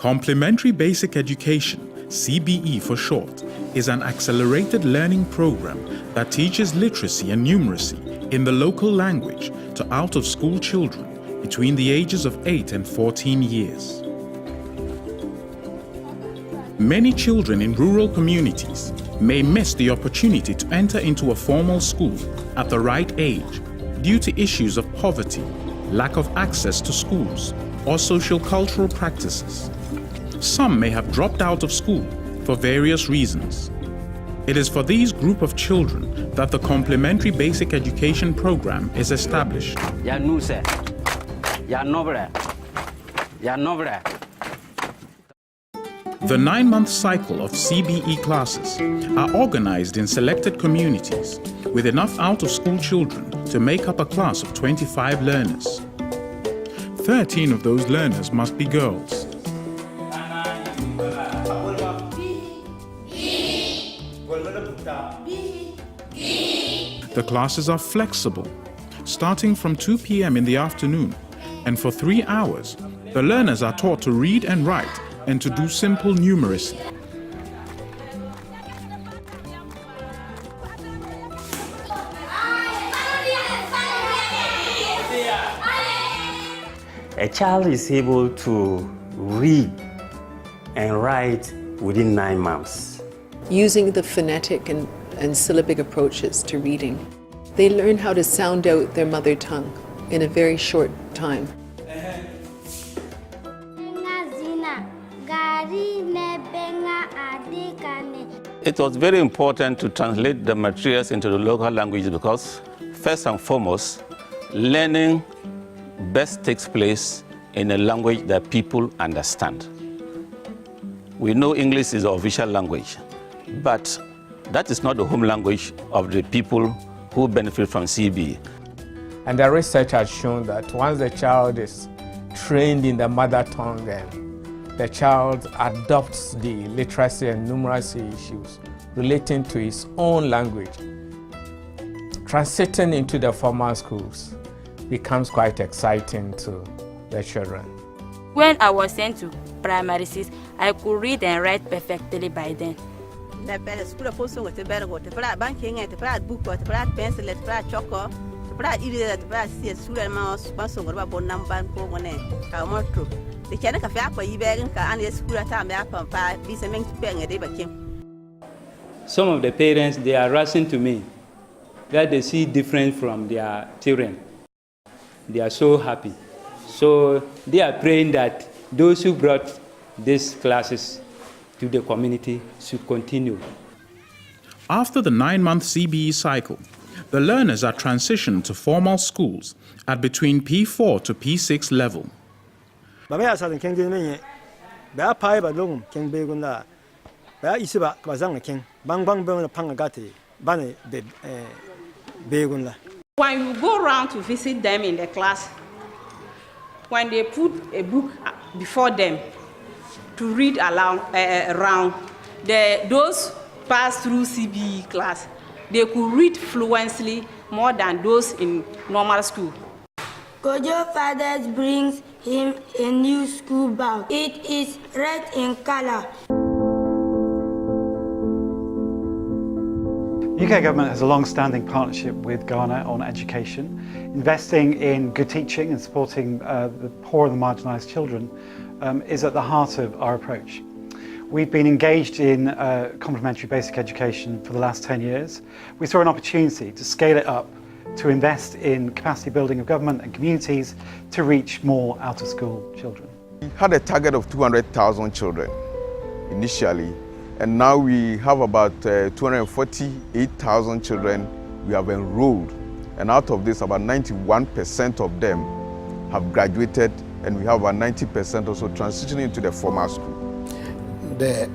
Complementary Basic Education, CBE for short, is an accelerated learning program that teaches literacy and numeracy in the local language to out-of-school children between the ages of 8 and 14 years. Many children in rural communities may miss the opportunity to enter into a formal school at the right age due to issues of poverty, lack of access to schools, or social-cultural practices. Some may have dropped out of school for various reasons. It is for these group of children that the Complementary Basic Education Program is established. The 9-month cycle of CBE classes are organized in selected communities with enough out-of-school children to make up a class of 25 learners. 13 of those learners must be girls. The classes are flexible, starting from 2 p.m. in the afternoon, and for 3 hours, the learners are taught to read and write and to do simple numeracy. A child is able to read and write within 9 months. Using the phonetic and syllabic approaches to reading, they learn how to sound out their mother tongue in a very short time. It was very important to translate the materials into the local language because, first and foremost, learning best takes place in a language that people understand. We know English is the official language, but that is not the home language of the people who benefit from CBE. And the research has shown that once the child is trained in the mother tongue and the child adopts the literacy and numeracy issues relating to his own language, transiting into the formal schools becomes quite exciting to the children. When I was sent to primary 6, I could read and write perfectly by then. Some of the parents, they are rushing to me that they see different from their children. They are so happy. So they are praying that those who brought these classes to the community should continue. After the 9-month CBE cycle, the learners are transitioned to formal schools at between P4 to P6 level. When you go around to visit them in the class, when they put a book before them to read around, those pass through CBE class, they could read fluently more than those in normal school. Kojo Fathers brings him a new school bag. It is red in color. The UK government has a long-standing partnership with Ghana on education. Investing in good teaching and supporting the poor and the marginalised children is at the heart of our approach. We've been engaged in complementary basic education for the last 10 years. We saw an opportunity to scale it up, to invest in capacity building of government and communities to reach more out-of-school children. We had a target of 200,000 children initially, and now we have about 248,000 children we have enrolled. And out of this, about 91% of them have graduated, and we have about 90% also transitioning into the formal school. The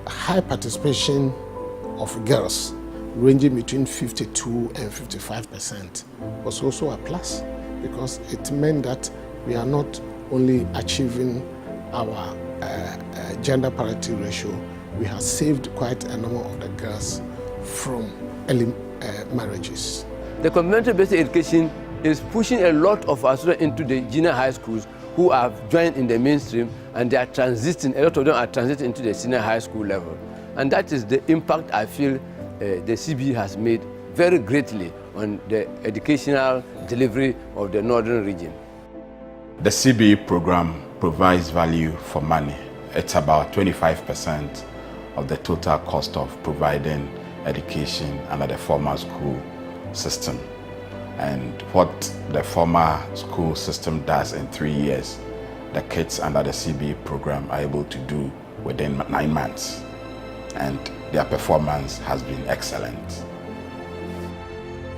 high participation of girls, ranging between 52 and 55%, was also a plus, because it meant that we are not only achieving our gender parity ratio, we have saved quite a number of the girls from early marriages. The complementary basic education is pushing a lot of our students into the junior high schools, who have joined in the mainstream, and they are transiting, a lot of them are transiting into the senior high school level. And that is the impact I feel the CBE has made very greatly on the educational delivery of the northern region. The CBE program provides value for money. It's about 25% of the total cost of providing education under the formal school system. And what the formal school system does in 3 years, the kids under the CBE program are able to do within 9 months. And their performance has been excellent.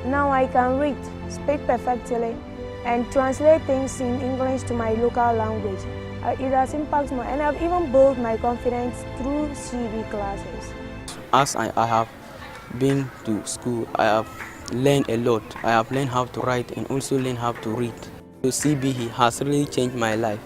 Now I can read, speak perfectly, and translate things in English to my local language. It has impacted me, and I've even built my confidence through CBE classes. As I have been to school, I have learned a lot. I have learned how to write and also learned how to read. So CBE has really changed my life.